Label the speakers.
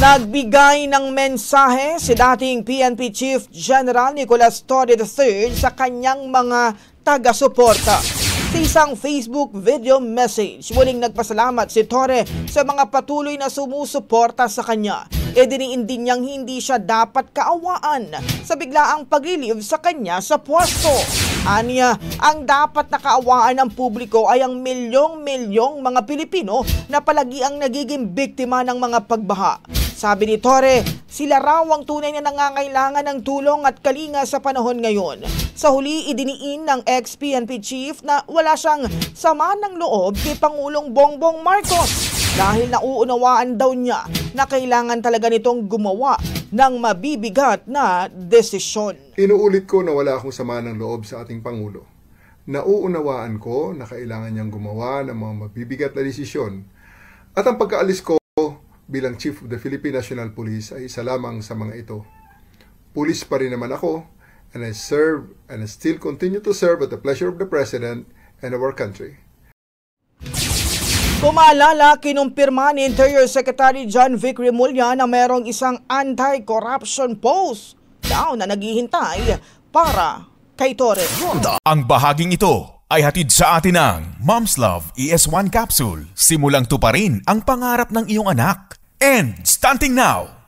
Speaker 1: Nagbigay ng mensahe si dating PNP Chief General Nicolas Torre III sa kanyang mga taga-suporta. Sa isang Facebook video message, muling nagpasalamat si Torre sa mga patuloy na sumusuporta sa kanya. Diniin din niyang hindi siya dapat kaawaan sa biglaang paglilive sa kanya sa pwesto. Aniya, ang dapat nakaawaan ng publiko ay ang milyong-milyong mga Pilipino na palagi ang nagiging biktima ng mga pagbaha. Sabi ni Torre, sila raw ang tunay na nangangailangan ng tulong at kalinga sa panahon ngayon. Sa huli, idiniin ng ex-PNP chief na wala siyang sama ng loob kay Pangulong Bongbong Marcos dahil nauunawaan daw niya na kailangan talaga nitong gumawa ng mabibigat na desisyon.
Speaker 2: Inuulit ko na wala akong sama ng loob sa ating Pangulo. Nauunawaan ko na kailangan niyang gumawa ng mga mabibigat na desisyon. At ang pagkaalis ko bilang Chief of the Philippine National Police ay isa lamang sa mga ito. Pulis pa rin naman ako, and I serve and I still continue to serve at the pleasure of the President and our country.
Speaker 1: Kumaalala, kinumpirma ni Interior Secretary John Vic Remulla na mayroong isang anti-corruption post daw na naghihintay para kay Torre.
Speaker 3: Ang bahaging ito ay hatid sa atin ng Mom's Love ES1 Capsule. Simulang tuparin ang pangarap ng iyong anak. And starting now!